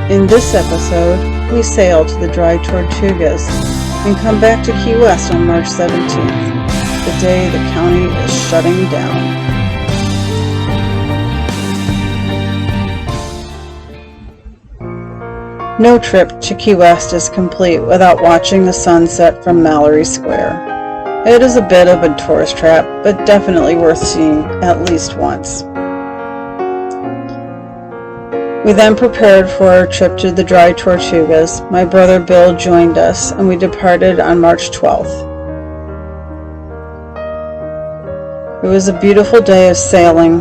In this episode, we sail to the Dry Tortugas and come back to Key West on March 17th, the day the county is shutting down. No trip to Key West is complete without watching the sunset from Mallory Square. It is a bit of a tourist trap, but definitely worth seeing at least once. We then prepared for our trip to the Dry Tortugas. My brother Bill joined us, and we departed on March 12th. It was a beautiful day of sailing.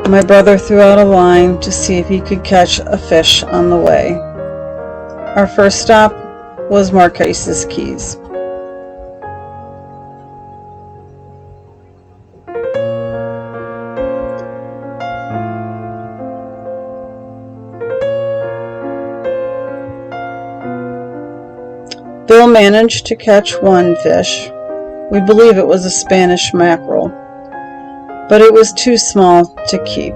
My brother threw out a line to see if he could catch a fish on the way. Our first stop was Marquesas Keys. Bill managed to catch one fish. We believe it was a Spanish mackerel, but it was too small to keep.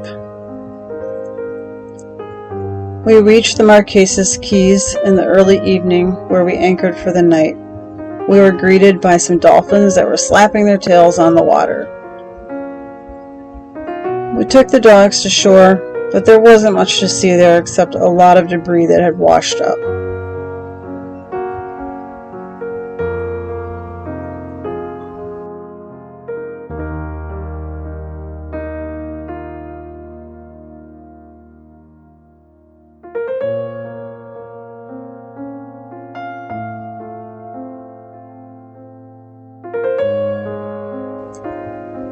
We reached the Marquesas Keys in the early evening, where we anchored for the night. We were greeted by some dolphins that were slapping their tails on the water. We took the dogs to shore, but there wasn't much to see there except a lot of debris that had washed up.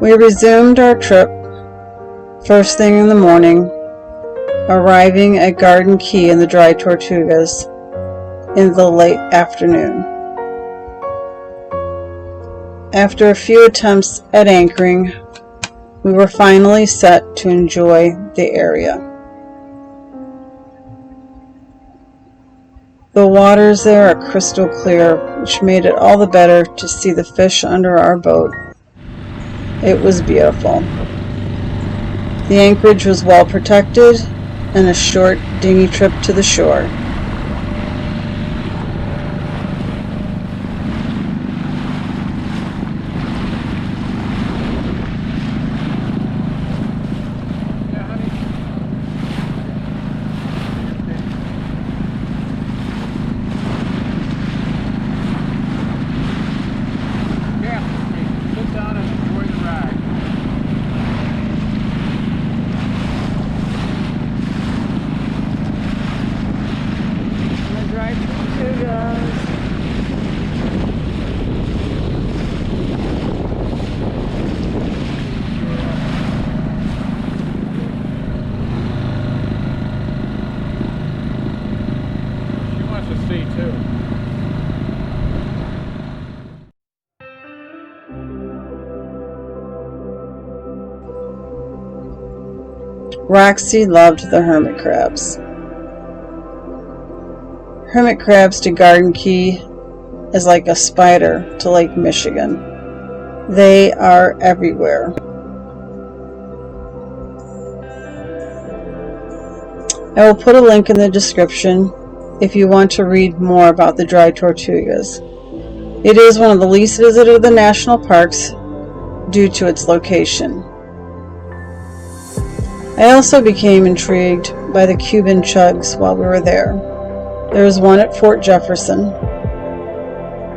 We resumed our trip first thing in the morning, arriving at Garden Key in the Dry Tortugas in the late afternoon. After a few attempts at anchoring, we were finally set to enjoy the area. The waters there are crystal clear, which made it all the better to see the fish under our boat. It was beautiful. The anchorage was well protected, and a short dinghy trip to the shore. Roxy loved the hermit crabs. Hermit crabs to Garden Key is like a spider to Lake Michigan. They are everywhere. I will put a link in the description if you want to read more about the Dry Tortugas. It is one of the least visited of the national parks due to its location. I also became intrigued by the Cuban chugs while we were there. There is one at Fort Jefferson.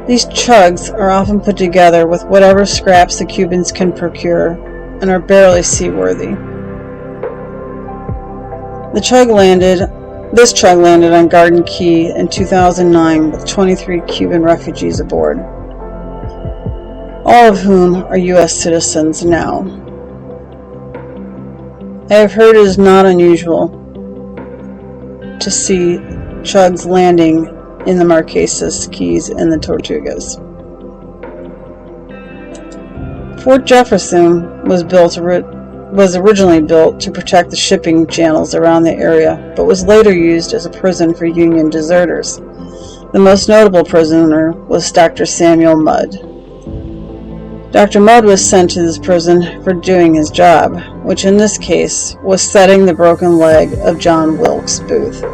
These chugs are often put together with whatever scraps the Cubans can procure and are barely seaworthy. This chug landed on Garden Key in 2009 with 23 Cuban refugees aboard, all of whom are U.S. citizens now. I have heard it is not unusual to see chugs landing in the Marquesas Keys and the Tortugas. Fort Jefferson was originally built to protect the shipping channels around the area, but was later used as a prison for Union deserters. The most notable prisoner was Dr. Samuel Mudd. Dr. Mudd was sent to this prison for doing his job, which in this case was setting the broken leg of John Wilkes Booth.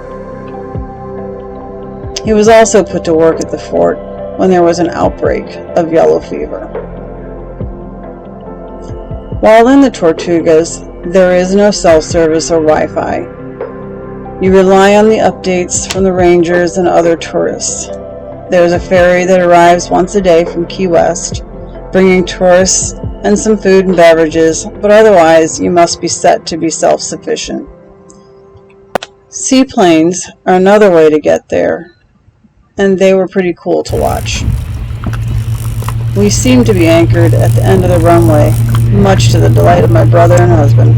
He was also put to work at the fort when there was an outbreak of yellow fever. While in the Tortugas, there is no cell service or Wi-Fi. You rely on the updates from the rangers and other tourists. There is a ferry that arrives once a day from Key West, bringing tourists and some food and beverages, but otherwise you must be set to be self-sufficient. Seaplanes are another way to get there, and they were pretty cool to watch. We seemed to be anchored at the end of the runway, much to the delight of my brother and husband.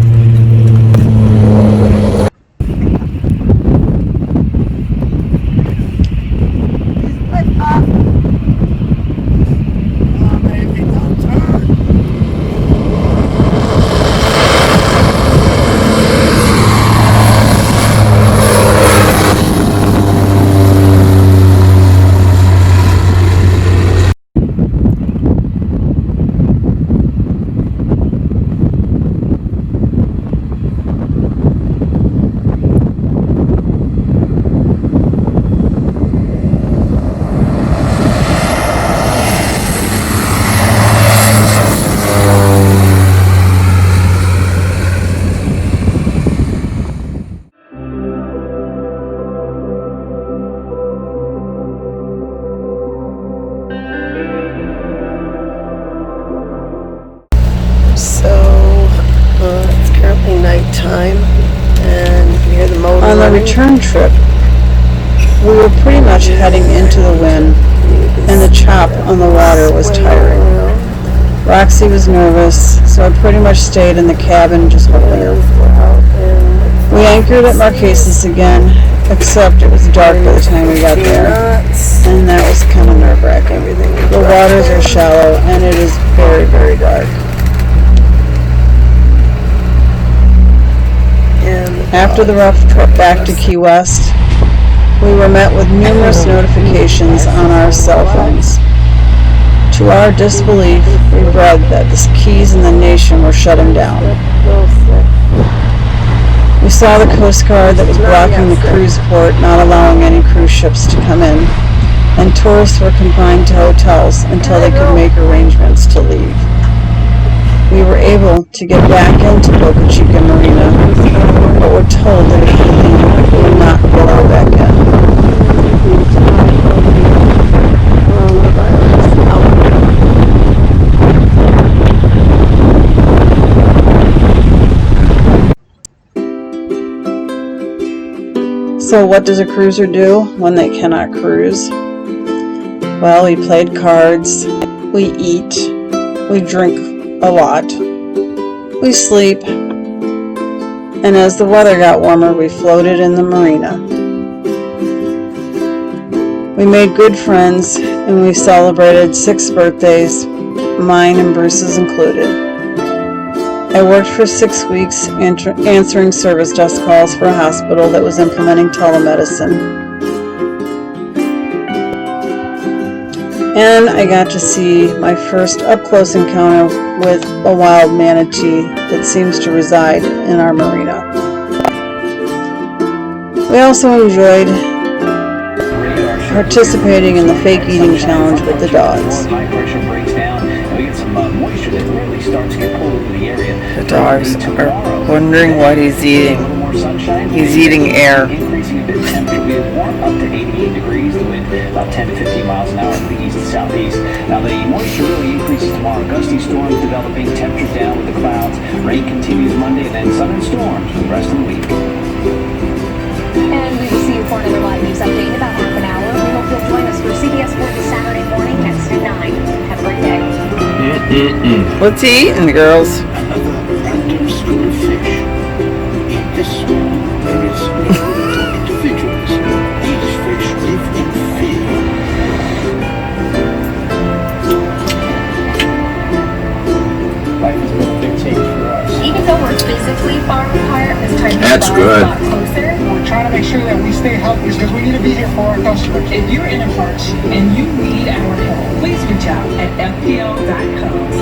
Nighttime, and you can hear the motor On the running. return trip, we were pretty much heading into the wind, and the chop on the water was tiring. Roxy was nervous, so I pretty much stayed in the cabin just holding her. We anchored at Marquesas again, except it was dark by the time we got there, and that was kind of nerve-wracking. The waters are shallow, and it is very, very dark. After the rough trip back to Key West, we were met with numerous notifications on our cell phones. To our disbelief, we read that the keys in the nation were shutting down. We saw the Coast Guard that was blocking the cruise port, not allowing any cruise ships to come in, and tourists were confined to hotels until they could make arrangements to leave. We were able to get back into Boca Chica Marina, but were told that if we leave, we would not be allowed back in. So what does a cruiser do when they cannot cruise? Well, we played cards, we eat, we drink a lot, we sleep, and as the weather got warmer, we floated in the marina. We made good friends, and we celebrated 6 birthdays, mine and Bruce's included. I worked for 6 weeks answering service desk calls for a hospital that was implementing telemedicine. And I got to see my first up-close encounter with a wild manatee that seems to reside in our marina. We also enjoyed participating in the fake eating challenge with the dogs. The dogs are wondering what he's eating. He's eating air. Up to 88 degrees, the wind about 10 to 15 miles an hour from the east and southeast. Now the moisture really increases tomorrow. Gusty storms developing, temperatures down with the clouds. Rain continues Monday, and then southern storms for the rest of the week. And we will see you for another live news update in about half an hour. We hope you'll join us for CBS 4 this Saturday morning next at 9. Have a great day. What's he eating, girls? Another random school of fish. In this school, there is no individuals. These fish live in fear. Life has been a big change for us. Even though we're physically far apart, as time That's goes by, good. a lot closer. We're trying to make sure that we stay healthy because we need to be here for our customers. If you're in a crunch and you need our help, please reach out at fpl.com/help.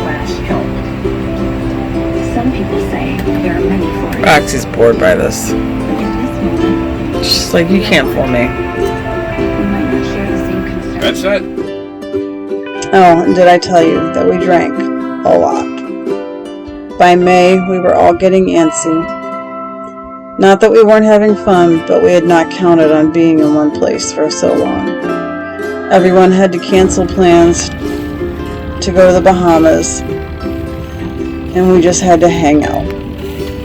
Some people say there are many Floridians. Roxy's bored by this. But in this moment, She's like, you can't fool me. we might not share the same concerns. That's it. Oh, and did I tell you that we drank a lot? By May, we were all getting antsy. Not that we weren't having fun, but we had not counted on being in one place for so long. Everyone had to cancel plans to go to the Bahamas, and we just had to hang out.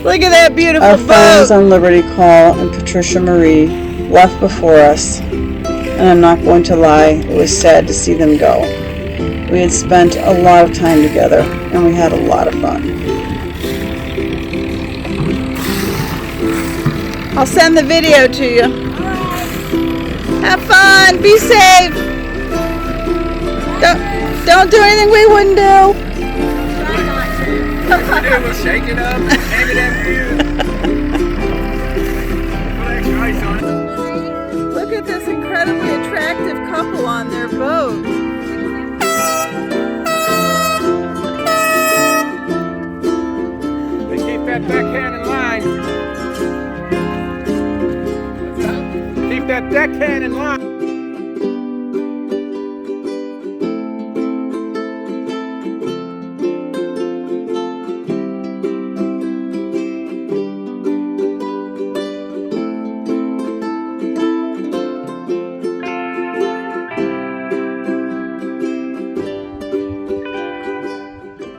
Look at that beautiful Our boat. friends on Liberty Call and Patricia Marie left before us, and I'm not going to lie, it was sad to see them go. We had spent a lot of time together, and we had a lot of fun. I'll send the video to you. Have fun. Be safe. Don't do anything we wouldn't do. It was shake it up, hang it in. Look at this incredibly attractive couple on their boat. They keep that deckhand in line. Keep that deckhand in line.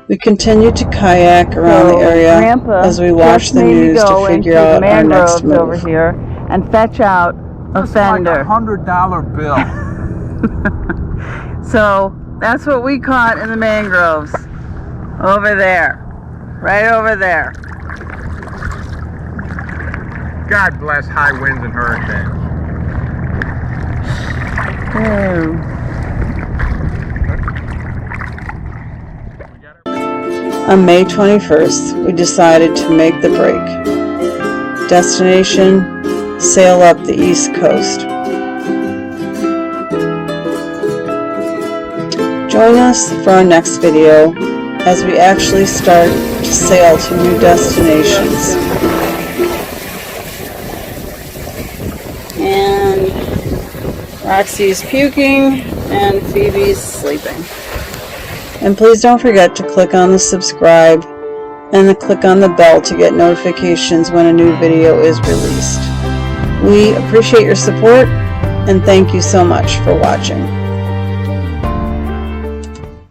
We continued to kayak around the area as we watched the news to figure out our next move. over here and fetch out a fender. $100 bill. So that's what we caught in the mangroves. Over there. Right over there. God bless high winds and hurricanes. On May 21st, we decided to make the break. Destination, sail up the East Coast. Join us for our next video as we actually start to sail to new destinations. And Roxy's puking and Phoebe's sleeping. And please don't forget to click on the subscribe and to click on the bell to get notifications when a new video is released. We appreciate your support and thank you so much for watching.